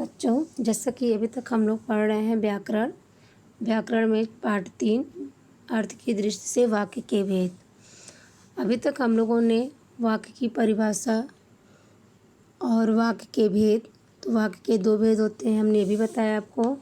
बच्चों, जैसा कि अभी तक हम लोग पढ़ रहे हैं व्याकरण में पाठ 3 अर्थ की दृष्टि से वाक्य के भेद। अभी तक हम लोगों ने वाक्य की परिभाषा और वाक्य के भेद, तो वाक्य के 2 भेद होते हैं, हमने ये भी बताया आपको,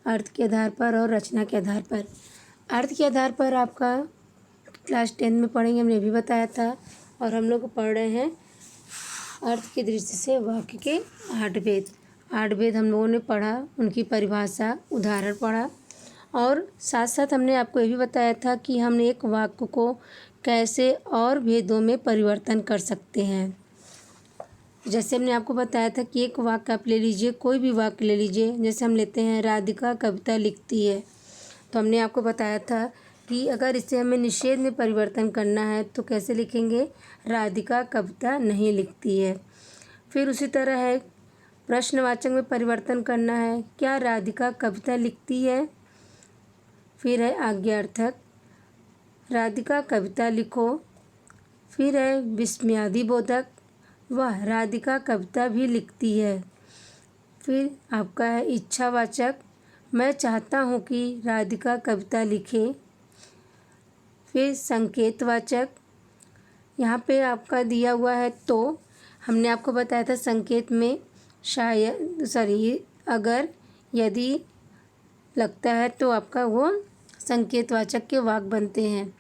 अर्थ के आधार पर और रचना के आधार पर। अर्थ के आधार पर आपका क्लास 10 में पढ़ेंगे, हमने भी बताया था। और हम लोग पढ़ रहे हैं अर्थ की दृष्टि से वाक्य के 8 भेद। 8 भेद हम लोगों ने पढ़ा, उनकी परिभाषा, उदाहरण पढ़ा और साथ साथ हमने आपको ये भी बताया था कि हम एक वाक्य को कैसे और भेदों में परिवर्तन कर सकते हैं। जैसे हमने आपको बताया था कि एक वाक्य आप ले लीजिए, कोई भी वाक्य ले लीजिए। जैसे हम लेते हैं राधिका कविता लिखती है, तो हमने आपको बताया था कि अगर इसे हमें निषेध में परिवर्तन करना है तो कैसे लिखेंगे, राधिका कविता नहीं लिखती है। फिर उसी तरह है प्रश्नवाचक में परिवर्तन करना है, क्या राधिका कविता लिखती है। फिर है आज्ञार्थक, राधिका कविता लिखो। फिर है विस्मयादिबोधक, वह राधिका कविता भी लिखती है। फिर आपका है इच्छावाचक, मैं चाहता हूँ कि राधिका कविता लिखे। फिर संकेतवाचक, यहाँ पे आपका दिया हुआ है तो, हमने आपको बताया था संकेत में अगर, यदि लगता है तो आपका वो संकेतवाचक के वाक्य बनते हैं।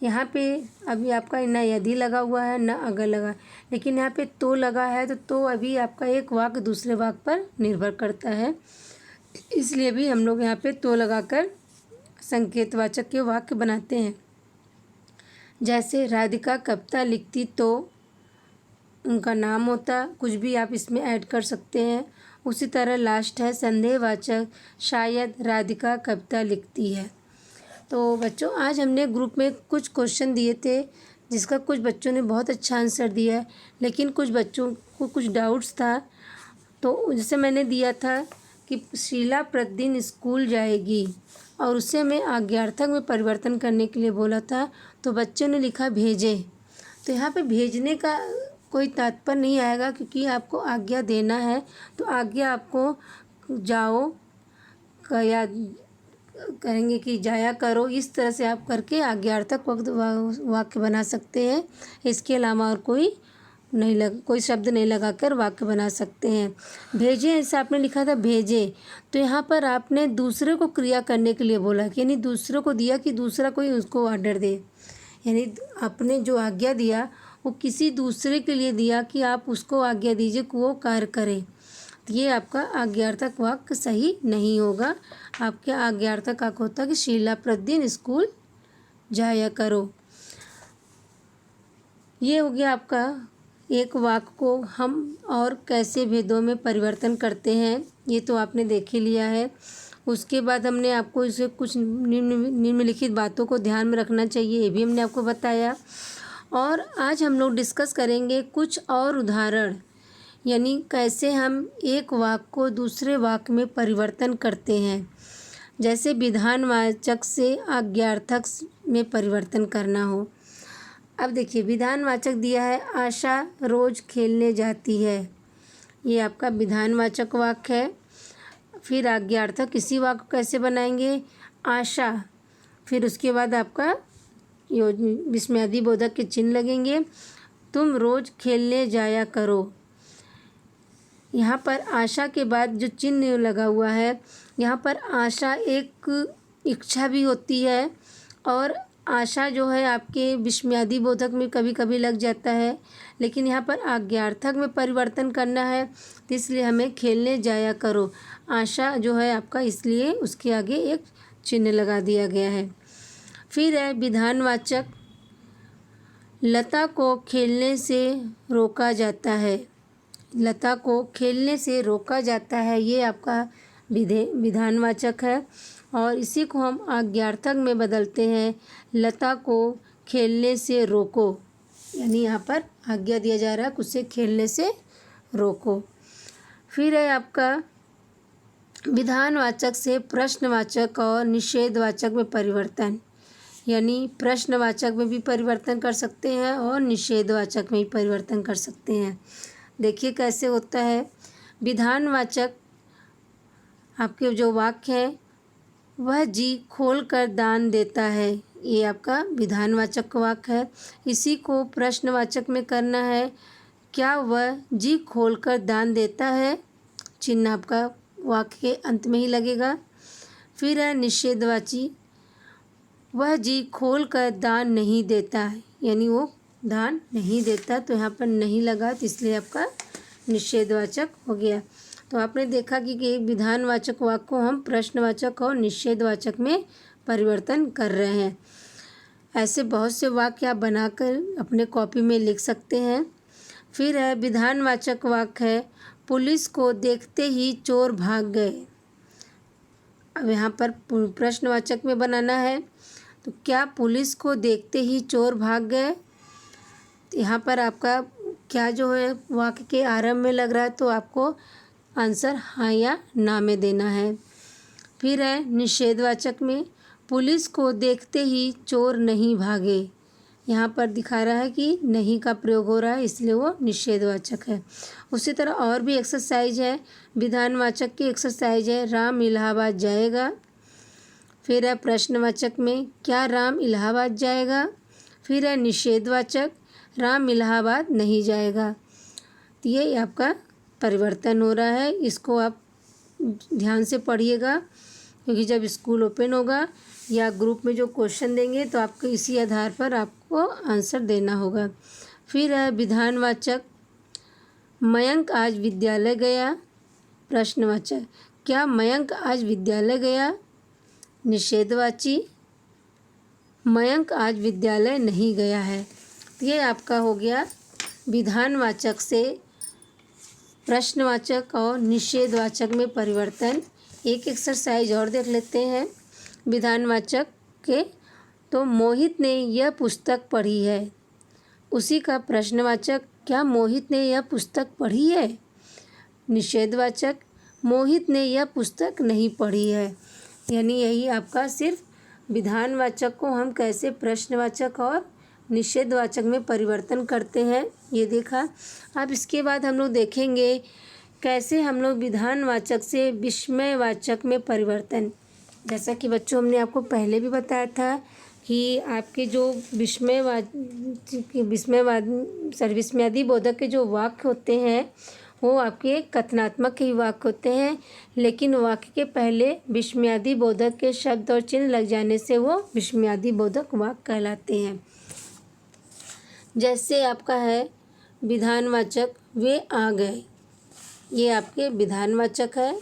यहाँ पे अभी आपका ना यदि लगा हुआ है ना अगर लगा, लेकिन यहाँ पे तो लगा है तो अभी आपका एक वाक्य दूसरे वाक्य पर निर्भर करता है, इसलिए भी हम लोग यहाँ पे तो लगाकर संकेतवाचक के वाक्य बनाते हैं। जैसे राधिका कविता लिखती तो उनका नाम होता, कुछ भी आप इसमें ऐड कर सकते हैं। उसी तरह लास्ट है संदेहवाचक, शायद राधिका कविता लिखती है। तो बच्चों, आज हमने ग्रुप में कुछ क्वेश्चन दिए थे जिसका कुछ बच्चों ने बहुत अच्छा आंसर दिया है, लेकिन कुछ बच्चों को कुछ डाउट्स था। तो जैसे मैंने दिया था कि शीला प्रतिदिन स्कूल जाएगी और उससे हमें आज्ञार्थक में परिवर्तन करने के लिए बोला था, तो बच्चों ने लिखा भेजे। तो यहाँ पे भेजने का कोई तात्पर्य नहीं आएगा, क्योंकि आपको आज्ञा देना है, तो आज्ञा आपको जाओ या कहेंगे कि जाया करो, इस तरह से आप करके आज्ञार्थक वाक्य बना सकते हैं। इसके अलावा और कोई शब्द नहीं लगाकर वाक्य बना सकते हैं। भेजे, ऐसा आपने लिखा था भेजे, तो यहाँ पर आपने दूसरे को क्रिया करने के लिए बोला, यानी दूसरे को दिया कि दूसरा कोई उसको ऑर्डर दे, यानी आपने जो आज्ञा दिया वो किसी दूसरे के लिए दिया कि आप उसको आज्ञा दीजिए कि वो कार्य करे। तो ये आपका आज्ञार्थक वाक्य सही नहीं होगा। आपके आज्ञार्थक वाक्य होता कि शीला प्रतिदिन स्कूल जाया करो। ये हो गया आपका एक वाक्य को हम और कैसे भेदों में परिवर्तन करते हैं, ये तो आपने देख ही लिया है। उसके बाद हमने आपको इसे कुछ निम्नलिखित बातों को ध्यान में रखना चाहिए, ये भी हमने आपको बताया। और आज हम लोग डिस्कस करेंगे कुछ और उदाहरण, यानी कैसे हम एक वाक्य को दूसरे वाक्य में परिवर्तन करते हैं। जैसे विधानवाचक से आज्ञार्थक में परिवर्तन करना हो। अब देखिए, विधानवाचक दिया है आशा रोज खेलने जाती है, ये आपका विधानवाचक वाक्य है। फिर आज्ञार्थक इसी वाक्य को कैसे बनाएंगे, आशा, फिर उसके बाद आपका विस्मयादिबोधक के चिन्ह लगेंगे, तुम रोज खेलने जाया करो। यहाँ पर आशा के बाद जो चिन्ह लगा हुआ है, यहाँ पर आशा एक इच्छा भी होती है, और आशा जो है आपके विस्मयादिबोधक में कभी कभी लग जाता है, लेकिन यहाँ पर आज्ञार्थक में परिवर्तन करना है, तो इसलिए हमें खेलने जाया करो। आशा जो है आपका, इसलिए उसके आगे एक चिन्ह लगा दिया गया है। फिर है विधानवाचक, लता को खेलने से रोका जाता है, लता को खेलने से रोका जाता है, ये आपका विधानवाचक है। और इसी को हम आज्ञार्थक में बदलते हैं, लता को खेलने से रोको, यानी यहाँ पर आज्ञा दिया जा रहा है उसे खेलने से रोको। फिर है आपका विधानवाचक से प्रश्नवाचक और निषेधवाचक में परिवर्तन, यानी प्रश्नवाचक में भी परिवर्तन कर सकते हैं और निषेधवाचक में भी परिवर्तन कर सकते हैं। देखिए कैसे होता है, विधानवाचक आपके जो वाक्य हैं, वह जी खोल कर दान देता है, ये आपका विधानवाचक वाक्य है। इसी को प्रश्नवाचक में करना है, क्या वह जी खोल कर दान देता है, चिन्ह आपका वाक्य के अंत में ही लगेगा। फिर है निषेधवाची, वह जी खोल कर दान नहीं देता है, यानी वो दान नहीं देता, तो यहाँ पर नहीं लगा, तो इसलिए आपका निषेधवाचक हो गया। तो आपने देखा कि एक विधानवाचक वाक्य को हम प्रश्नवाचक और निषेधवाचक में परिवर्तन कर रहे हैं। ऐसे बहुत से वाक्य आप बनाकर अपने कॉपी में लिख सकते हैं। फिर है विधानवाचक वाक्य है, पुलिस को देखते ही चोर भाग गए। अब यहाँ पर प्रश्नवाचक में बनाना है, तो क्या पुलिस को देखते ही चोर भाग गए। तो यहाँ पर आपका क्या जो है वाक्य के आरंभ में लग रहा है, तो आपको आंसर हाँ या ना में देना है। फिर है निषेधवाचक में, पुलिस को देखते ही चोर नहीं भागे। यहाँ पर दिखा रहा है कि नहीं का प्रयोग हो रहा है, इसलिए वो निषेधवाचक है। उसी तरह और भी एक्सरसाइज है, विधानवाचक की एक्सरसाइज है, राम इलाहाबाद जाएगा। फिर है प्रश्नवाचक में, क्या राम इलाहाबाद जाएगा। फिर है निषेधवाचक, राम इलाहाबाद नहीं जाएगा। तो ये आपका परिवर्तन हो रहा है, इसको आप ध्यान से पढ़िएगा, क्योंकि जब स्कूल ओपन होगा या ग्रुप में जो क्वेश्चन देंगे तो आपको इसी आधार पर आपको आंसर देना होगा। फिर है विधानवाचक, मयंक आज विद्यालय गया। प्रश्नवाचक, क्या मयंक आज विद्यालय गया। निषेधवाची, मयंक आज विद्यालय नहीं गया है। तो ये आपका हो गया विधानवाचक से प्रश्नवाचक और निषेधवाचक में परिवर्तन। एक एक्सरसाइज और देख लेते हैं विधानवाचक के, तो मोहित ने यह पुस्तक पढ़ी है। उसी का प्रश्नवाचक, क्या मोहित ने यह पुस्तक पढ़ी है। निषेधवाचक, मोहित ने यह पुस्तक नहीं पढ़ी है। यानी यही आपका सिर्फ विधानवाचक को हम कैसे प्रश्नवाचक और निषेधवाचक में परिवर्तन करते हैं, ये देखा। अब इसके बाद हम लोग देखेंगे कैसे हम लोग विधानवाचक से विस्मयवाचक में परिवर्तन। जैसा कि बच्चों हमने आपको पहले भी बताया था कि आपके जो विस्मयादि बोधक के जो वाक्य होते हैं वो आपके कथनात्मक ही वाक्य होते हैं, लेकिन वाक्य के पहले विस्मयादि बोधक के शब्द और चिन्ह लग जाने से वो विस्मयादि बोधक वाक्य कहलाते हैं। जैसे आपका है विधानवाचक, वे आ गए, ये आपके विधानवाचक है।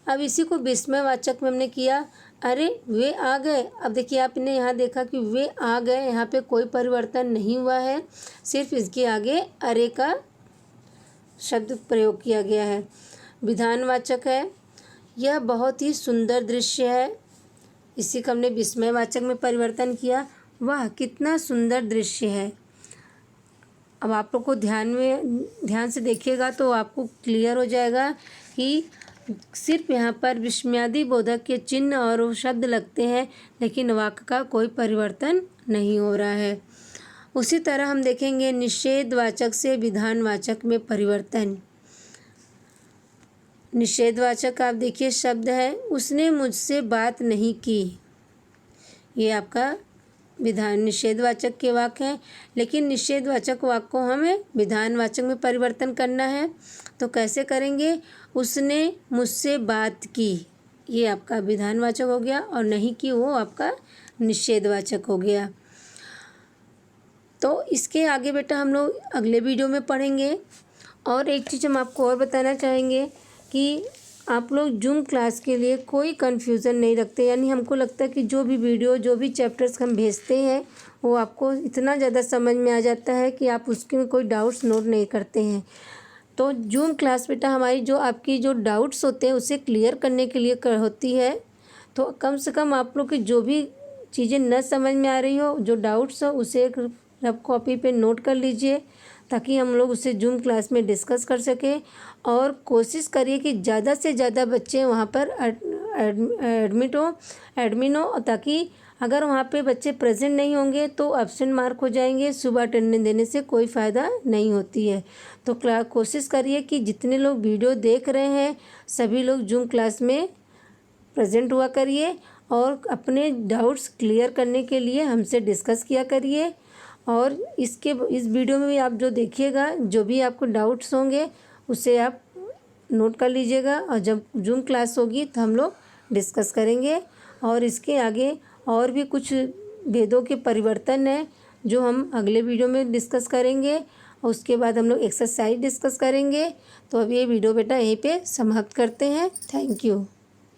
अब इसी को विस्मयवाचक में हमने किया, अरे वे आ गए। अब देखिए आपने यहाँ देखा कि वे आ गए, यहाँ पे कोई परिवर्तन नहीं हुआ है, सिर्फ इसके आगे अरे का शब्द प्रयोग किया गया है। विधानवाचक है, यह बहुत ही सुंदर दृश्य है, इसी का हमने विस्मयवाचक में परिवर्तन किया, वाह कितना सुंदर दृश्य है। अब आप लोग को ध्यान से देखिएगा तो आपको क्लियर हो जाएगा कि सिर्फ यहाँ पर विस्मयादि बोधक के चिन्ह और वो शब्द लगते हैं, लेकिन वाक्य का कोई परिवर्तन नहीं हो रहा है। उसी तरह हम देखेंगे निषेधवाचक से विधानवाचक में परिवर्तन। निषेधवाचक आप देखिए शब्द है, उसने मुझसे बात नहीं की, ये आपका निषेधवाचक के वाक्य हैं, लेकिन निषेधवाचक वाक्य को हमें विधानवाचक में परिवर्तन करना है। तो कैसे करेंगे, उसने मुझसे बात की, ये आपका विधानवाचक हो गया, और नहीं की वो आपका निषेधवाचक हो गया। तो इसके आगे बेटा हम लोग अगले वीडियो में पढ़ेंगे। और एक चीज़ हम आपको और बताना चाहेंगे कि आप लोग जूम क्लास के लिए कोई कन्फ्यूज़न नहीं रखते, यानी हमको लगता है कि जो भी वीडियो जो भी चैप्टर्स हम भेजते हैं वो आपको इतना ज़्यादा समझ में आ जाता है कि आप उसके में कोई डाउट्स नोट नहीं करते हैं। तो जूम क्लास बेटा हमारी जो आपकी जो डाउट्स होते हैं उसे क्लियर करने के लिए होती है। तो कम से कम आप लोग की जो भी चीज़ें न समझ में आ रही हो, जो डाउट्स हो, उसे एक रफ कॉपी पे नोट कर लीजिए, ताकि हम लोग उसे जूम क्लास में डिस्कस कर सकें। और कोशिश करिए कि ज़्यादा से ज़्यादा बच्चे वहाँ पर एडमिन हो, ताकि अगर वहाँ पे बच्चे प्रेजेंट नहीं होंगे तो एब्सेंट मार्क हो जाएंगे। सुबह अटेंडेंस देने से कोई फ़ायदा नहीं होती है। तो कोशिश करिए कि जितने लोग वीडियो देख रहे हैं सभी लोग जूम क्लास में प्रेजेंट हुआ करिए और अपने डाउट्स क्लियर करने के लिए हमसे डिस्कस किया करिए। और इस वीडियो में भी आप जो देखिएगा, जो भी आपको डाउट्स होंगे उसे आप नोट कर लीजिएगा और जब जूम क्लास होगी तो हम लोग डिस्कस करेंगे। और इसके आगे और भी कुछ वेदों के परिवर्तन है जो हम अगले वीडियो में डिस्कस करेंगे और उसके बाद हम लोग एक्सरसाइज डिस्कस करेंगे। तो अब ये वीडियो बेटा यहीं पे समाप्त करते हैं। Thank you.